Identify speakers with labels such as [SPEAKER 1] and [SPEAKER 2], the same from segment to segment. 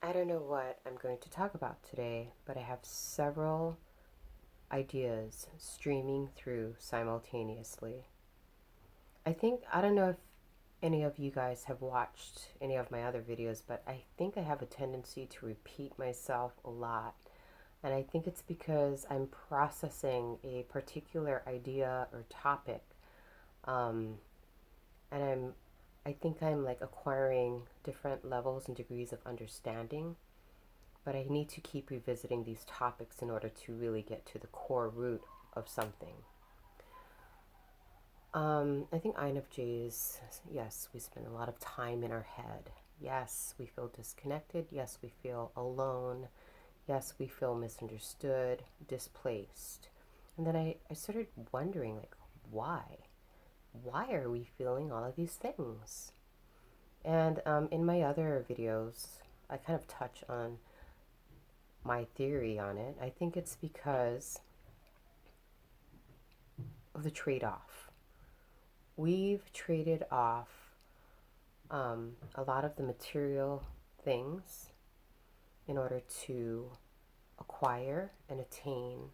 [SPEAKER 1] I don't know what I'm going to talk about today, but I have several ideas streaming through simultaneously. I don't know if any of you guys have watched any of my other videos, but I think I have a tendency to repeat myself a lot. And I think it's because I'm processing a particular idea or topic. Um, and I think I'm like acquiring different levels and degrees of understanding, but I need to keep revisiting these topics in order to really get to the core root of something. I think INFJs, yes, we spend a lot of time in our head. Yes, we feel disconnected. Yes, we feel alone. Yes, we feel misunderstood, displaced. And then I started wondering, like, why? Why are we feeling all of these things? And in my other videos, I kind of touch on my theory on it. I think it's because of the trade off. We've traded off a lot of the material things in order to acquire and attain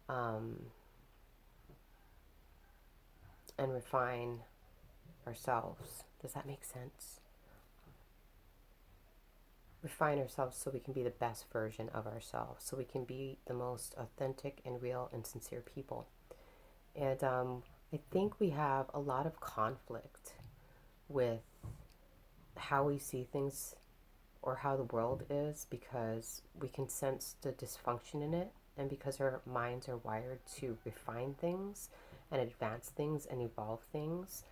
[SPEAKER 1] um, and refine ourselves. Does that make sense? Refine ourselves so we can be the best version of ourselves, so we can be the most authentic and real and sincere people. And I think we have a lot of conflict with how we see things or how the world is because we can sense the dysfunction in it, and because our minds are wired to refine things and advance things and evolve things,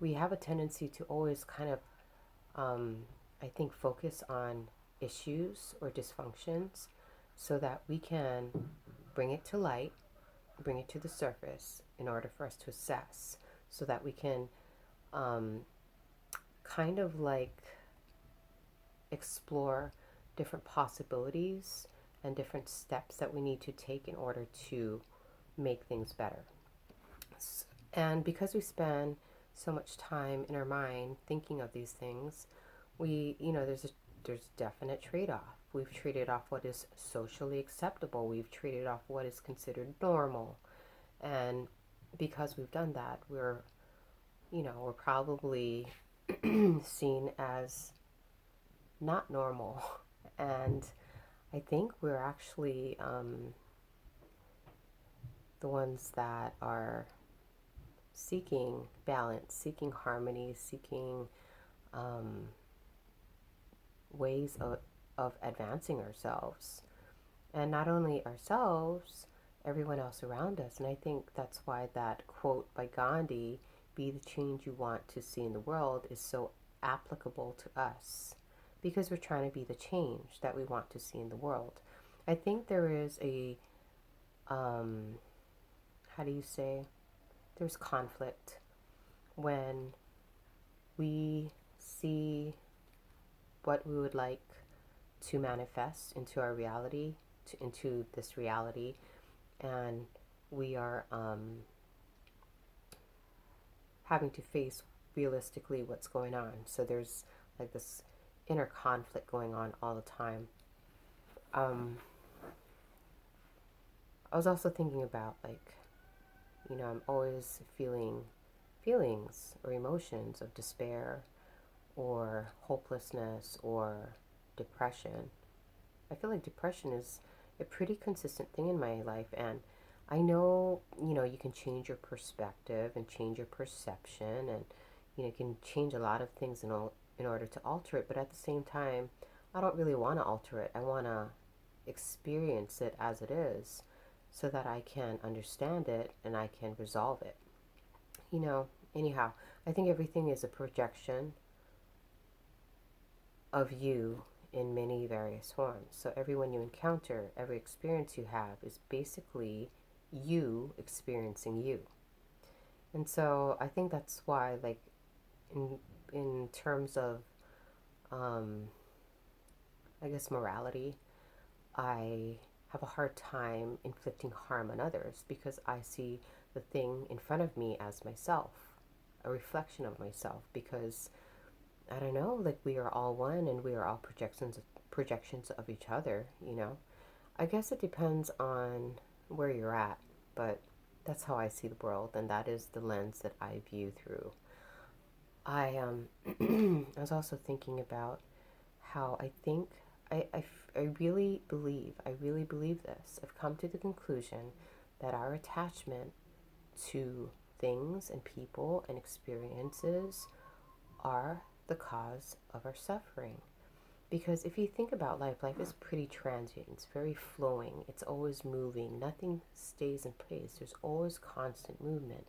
[SPEAKER 1] we have a tendency to always kind of, um, I think, focus on issues or dysfunctions so that we can bring it to light, bring it to the surface in order for us to assess, so that we can um, kind of like explore different possibilities and different steps that we need to take in order to make things better. And because we spend so much time in our mind thinking of these things, there's definite trade-off. We've traded off what is socially acceptable. We've traded off what is considered normal. And because we've done that, we're probably seen as not normal. And I think we're actually the ones that are seeking balance, seeking harmony, seeking um, ways of advancing ourselves. And not only ourselves, everyone else around us. And I think that's why that quote by Gandhi, be the change you want to see in the world, is so applicable to us, because we're trying to be the change that we want to see in the world. I think there is how do you say, there's conflict when we see what we would like to manifest into our reality, into this reality, and we are having to face realistically what's going on. So there's like this inner conflict going on all the time. Um, I was also thinking about, like, I'm always feeling feelings or emotions of despair or hopelessness or depression. I feel like depression is a pretty consistent thing in my life, and I know, you can change your perspective and change your perception, and you can change a lot of things in order to alter it, but at the same time, I don't really want to alter it. I want to experience it as it is so that I can understand it and I can resolve it. Anyhow, I think everything is a projection of you in many various forms. So everyone you encounter, every experience you have is basically you experiencing you. And so I think that's why, like, in terms of um, I guess morality, I have a hard time inflicting harm on others because I see the thing in front of me as myself, a reflection of myself, because I don't know, like we are all one and we are all projections of each other, you know. I guess it depends on where you're at, but that's how I see the world, and that is the lens that I view through. I I was also thinking about how I think I really believe this. I've come to the conclusion that our attachment to things and people and experiences are the cause of our suffering. Because if you think about life, life is pretty transient. It's very flowing. It's always moving. Nothing stays in place. There's always constant movement.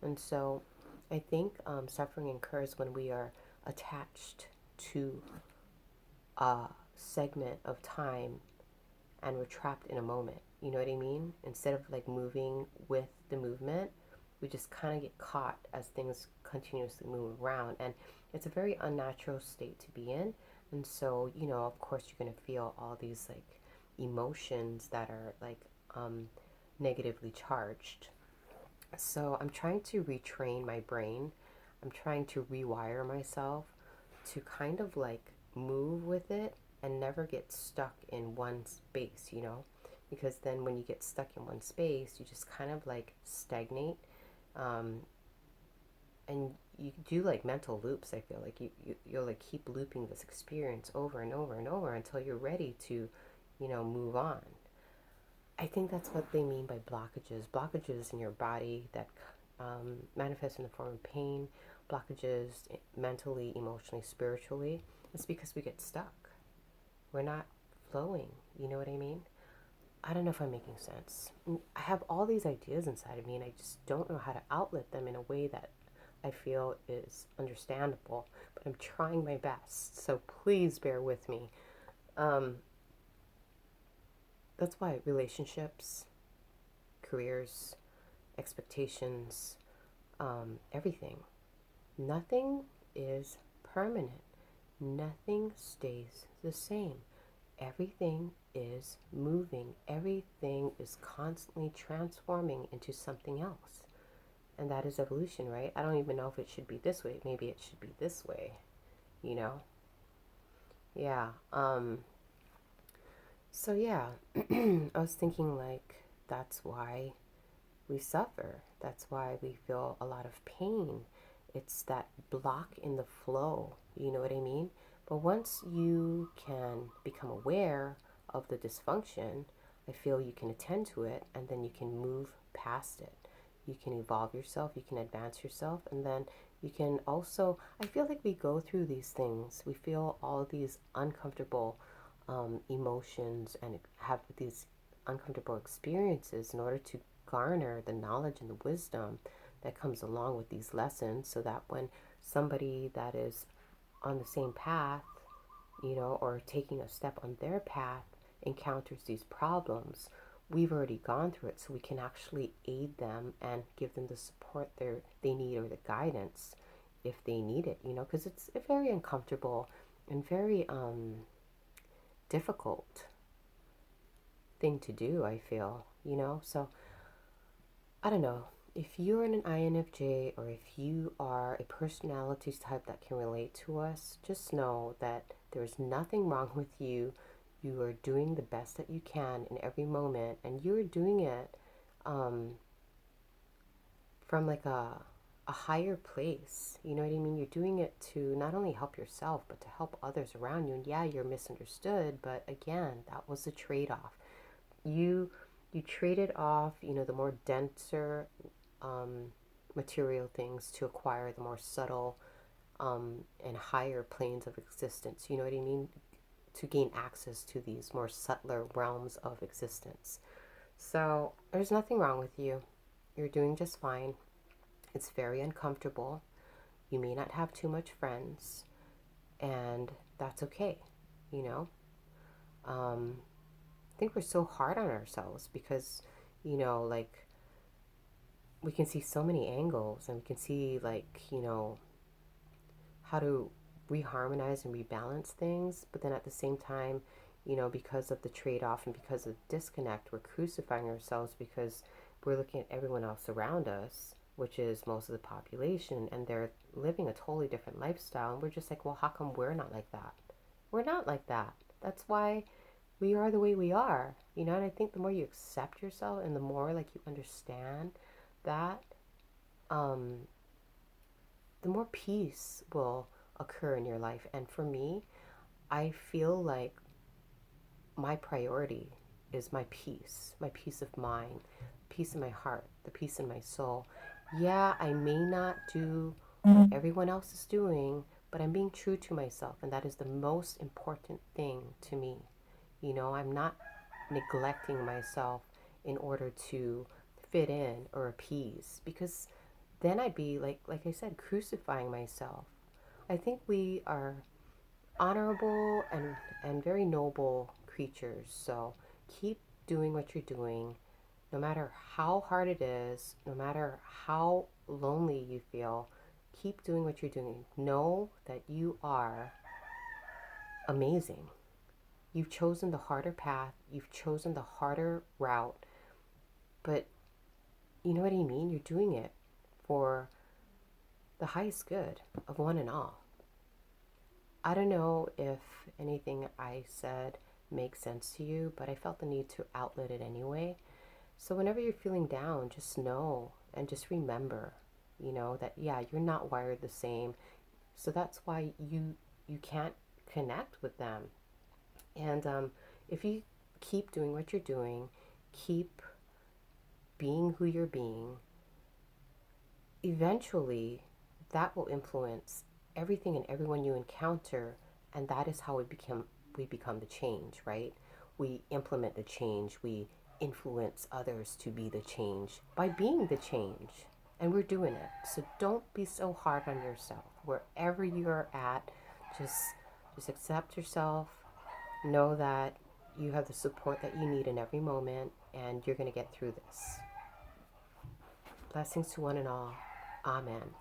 [SPEAKER 1] And so I think suffering occurs when we are attached to a segment of time and we're trapped in a moment. You know what I mean? Instead of like moving with the movement, we just kind of get caught as things continuously move around. And it's a very unnatural state to be in. And so, you know, of course, you're going to feel all these like emotions that are like negatively charged. So I'm trying to retrain my brain. I'm trying to rewire myself to kind of like move with it and never get stuck in one space, you know? Because then when you get stuck in one space, you just kind of like stagnate. Um, and you do like mental loops. I feel like you'll like keep looping this experience over and over and over until you're ready to, you know, move on. I think that's what they mean by blockages in your body that manifest in the form of pain, blockages mentally, emotionally, spiritually. It's because we get stuck. We're not flowing. You know what I mean? I don't know if I'm making sense. I have all these ideas inside of me and I just don't know how to outlet them in a way that I feel is understandable, but I'm trying my best. So please bear with me. Um, that's why relationships, careers, expectations, everything. Nothing is permanent. Nothing stays the same. Everything is moving. Everything is constantly transforming into something else. And that is evolution, right? I don't even know if it should be this way. Maybe it should be this way, you know? Yeah. So yeah, I was thinking like that's why we suffer. That's why we feel a lot of pain. It's that block in the flow. You know what I mean? But once you can become aware of the dysfunction, I feel you can attend to it and then you can move past it. You can evolve yourself, you can advance yourself, and then you can also, I feel like we go through these things. We feel all these uncomfortable emotions and have these uncomfortable experiences in order to garner the knowledge and the wisdom that comes along with these lessons so that when somebody that is on the same path, you know, or taking a step on their path encounters these problems, we've already gone through it so we can actually aid them and give them the support they need or the guidance if they need it, you know, because it's a very uncomfortable and very difficult thing to do, I feel, you know. So I don't know, if you're an INFJ or if you are a personality type that can relate to us, just know that there's nothing wrong with you. You are doing the best that you can in every moment, and you're doing it um, from like a higher place. You know what I mean? You're doing it to not only help yourself, but to help others around you. And yeah, you're misunderstood, but again, that was a trade-off. You you traded off, you know, the more denser material things to acquire the more subtle and higher planes of existence. You know what I mean? To gain access to these more subtler realms of existence. So there's nothing wrong with you. You're doing just fine. It's very uncomfortable. You may not have too much friends, and that's okay, you know? I think we're so hard on ourselves because, you know, like we can see so many angles and we can see, like, you know, how to reharmonize and rebalance things, but then at the same time, you know, because of the trade-off and because of the disconnect, we're crucifying ourselves because we're looking at everyone else around us, which is most of the population, and they're living a totally different lifestyle. And we're just like, well, how come we're not like that? We're not like that. That's why we are the way we are, you know. And I think the more you accept yourself and the more like you understand that, um, the more peace will occur in your life. And for me, I feel like my priority is my peace of mind, peace in my heart, the peace in my soul. Yeah, I may not do what everyone else is doing, but I'm being true to myself, and that is the most important thing to me. You know, I'm not neglecting myself in order to fit in or appease, because then I'd be like I said, crucifying myself. I think we are honorable and very noble creatures. So keep doing what you're doing, no matter how hard it is, no matter how lonely you feel. Keep doing what you're doing. Know that you are amazing. You've chosen the harder path, you've chosen the harder route, but you know what I mean? You're doing it for the highest good of one and all. I don't know if anything I said makes sense to you, but I felt the need to outlet it anyway. So whenever you're feeling down, just know and just remember, you know, that yeah, you're not wired the same. So that's why you can't connect with them. And if you keep doing what you're doing, keep being who you're being, eventually that will influence everything and everyone you encounter, and that is how we become the change, right? We implement the change, we influence others to be the change by being the change, and we're doing it. So don't be so hard on yourself. Wherever you're at, just accept yourself. Know that you have the support that you need in every moment, and you're going to get through this. Blessings to one and all. Amen.